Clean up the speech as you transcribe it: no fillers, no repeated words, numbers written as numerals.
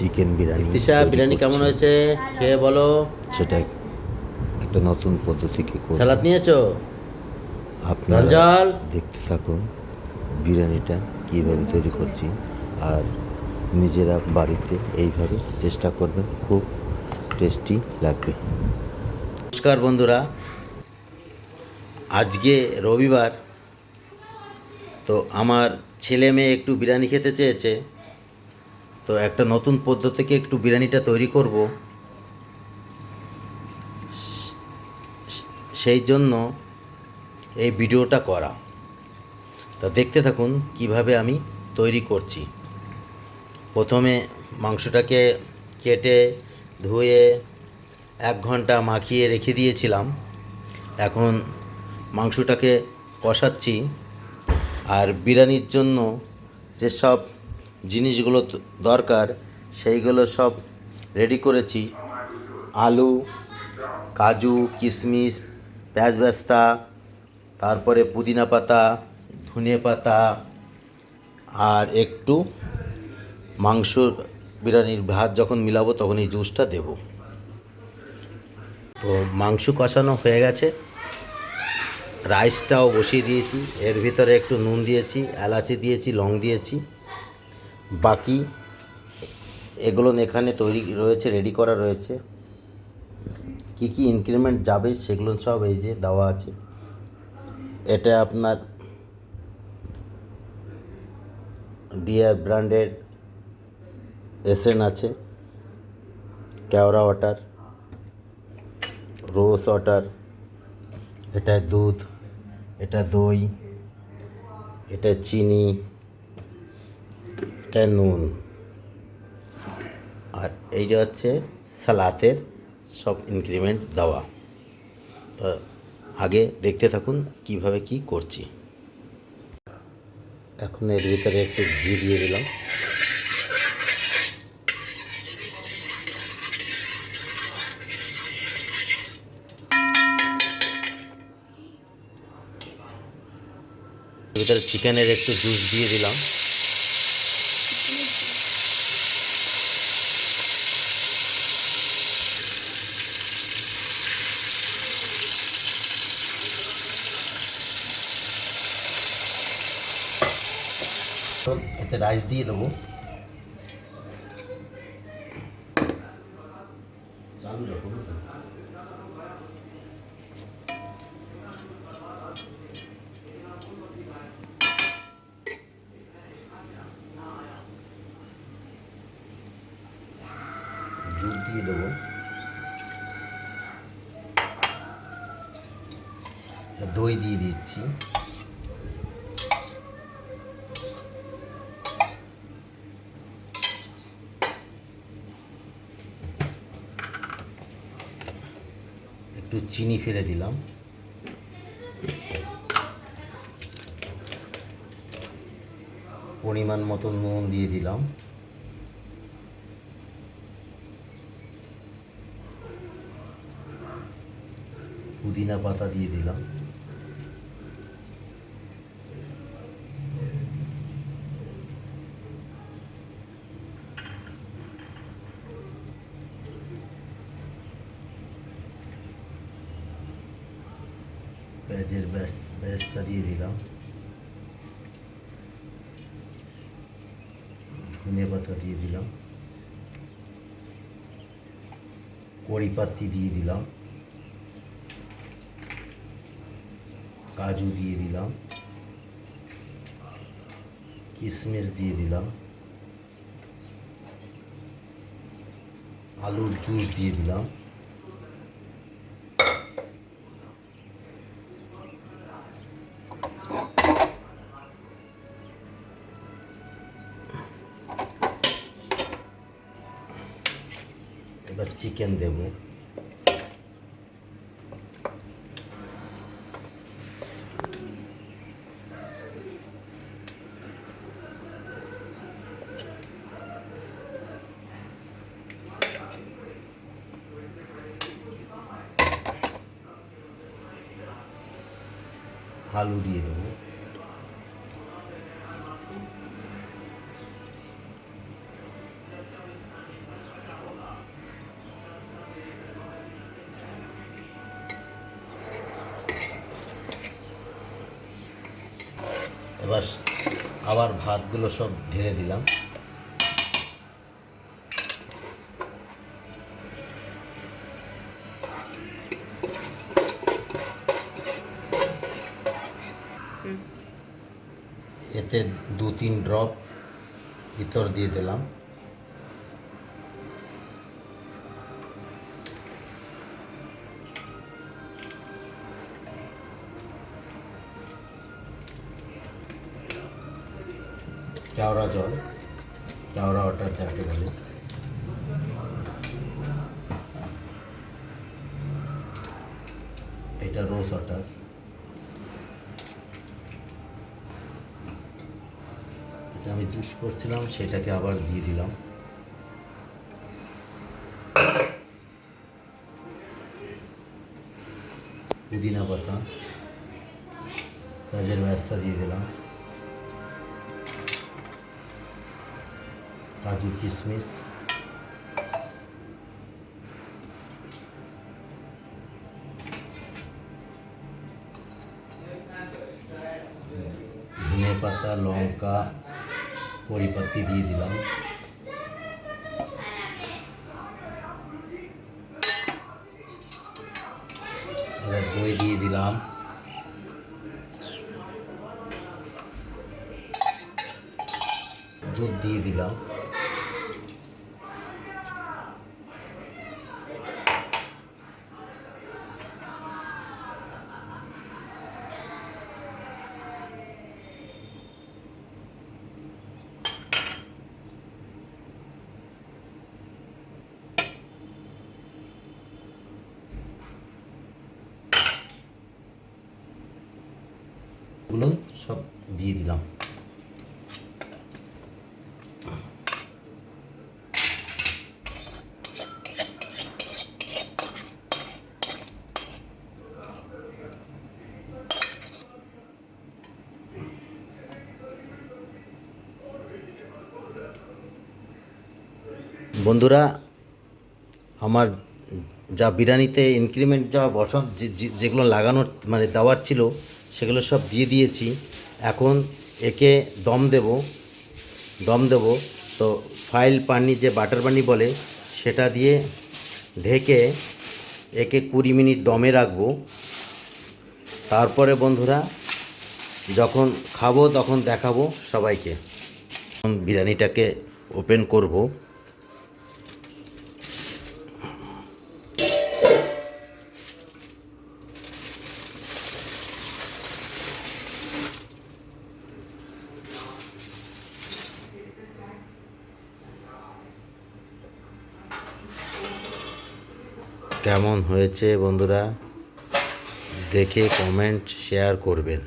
Chicken biryani. Tisha, biryani কেমন হয়েছে খেয়ে বলো। সেটা একটা নতুন পদ্ধতিকে করব। সালাদ নিয়েছো? আপনারা রঞ্জল, দেখতে থাকুন বিরিয়ানিটা কীভাবে তৈরি করছি, আর নিজেরা বাড়িতে এইভাবে চেষ্টা করবেন, খুব টেস্টি লাগবে। নমস্কার বন্ধুরা, আজকে রবিবার, তো আমার ছেলে মেয়ে একটু বিরিয়ানি খেতে চেয়েছে, তো একটা নতুন পদ্ধতিকে একটু বিরিয়ানিটা তৈরি করব, সেই জন্য এই ভিডিওটা করা। তা দেখতে থাকুন কিভাবে আমি তৈরি করছি। প্রথমে মাংসটাকে কেটে ধুয়ে 1 ঘন্টা মাখিয়ে রেখে দিয়েছিলাম। এখন মাংসটাকে কষাচ্ছি, আর বিরিয়ানির জন্য যেসব জিনিসগুলো দরকার সেইগুলো সব রেডি করেছি। আলু, কাজু, কিশমিশ, পেঁয়াজ বেস্তা, তারপরে পুদিনা পাতা, ধনে পাতা, আর একটু মাংস। বিরিয়ানির ভাত যখন মিলাবো তখন এই জুসটা দেব। তো মাংস কষানো হয়ে গেছে, রাইসটাও বসিয়ে দিয়েছি। এর ভিতরে একটু নুন দিয়েছি, এলাচি দিয়েছি, লং দিয়েছি। বাকি এগুলো এখানে তৈরি রয়েছে, রেডি করা রয়েছে। কি কি ইনক্রিমেন্ট যাবে সেগুলো সব এই যে দেওয়া আছে। এটা আপনার ডিয়ার ব্র্যান্ডের এসেন আছে, কেওড়া ওয়াটার, রোজ ওয়াটার, এটা দুধ, এটা দই, এটা চিনি, এটা নুন, আর এইটা হচ্ছে সালাতের সব ইনক্রিমেন্ট দেওয়া। তো আগে দেখতে থাকুন কিভাবে কি করছি। এখন এর ভিতরে একটু ঘি দিয়ে দিলাম। এর ভিতরে চিকেনের একটু জুস দিয়ে দিলাম। এতে রাইস দিয়ে দেবো। চালু রাখো। দুধ দিয়ে দেবো। দই দিয়ে দিচ্ছি। একটু চিনি ফেলে দিলাম। পরিমাণ মতো নুন দিয়ে দিলাম। পুদিনা পাতা দিয়ে দিলাম। পেঁয়াজের বেস্টটা দিয়ে দিলাম। ধনে পাতা দিয়ে দিলাম। কড়ি পাত্তি দিয়ে দিলাম। কাজু দিয়ে দিলাম। কিশমিশ দিয়ে দিলাম। আলুর জুস দিয়ে দিলাম। এবার চিকেন দেব। আলু দিয়ে দেবো। এবার আবার ভাতগুলো সব ঢেলে দিলাম। এতে 2-3 ড্রপ ইতর দিয়ে দিলাম। কেওড়া জল, কেওড়া ওয়াটার যাকে বলে। এটা রোজ ওয়াটার। এটা আমি জুস করছিলাম, সেটাকে আবার দিয়ে দিলাম। পুদিনা পাতা, কাজের ব্যবস্থা দিয়ে দিলাম, কাজু কিশমিশ, ধনে পাতা, লঙ্কা, কড়িপাতি দিয়ে দিলাম। এবার দই দিয়ে দিলাম। দুধ দিয়ে দিলাম। গুলো সব দিয়ে দিলাম। বন্ধুরা, আমার যা বিরিয়ানিতে ইনক্রিমেন্ট যা বসান যেগুলো লাগানোর মানে দেওয়ার ছিল সেগুলো সব দিয়ে দিয়েছি। এখন একে দম দেব। তো ফাইল পানি, যে বাটার পানি বলে, সেটা দিয়ে ঢেকে একে 20 মিনিট দমে রাখবো। তারপরে বন্ধুরা যখন খাবো তখন দেখাবো সবাইকে। বিরিয়ানিটাকে ওপেন করব। কেমন হয়েছে বন্ধুরা, দেখে কমেন্ট শেয়ার করবেন।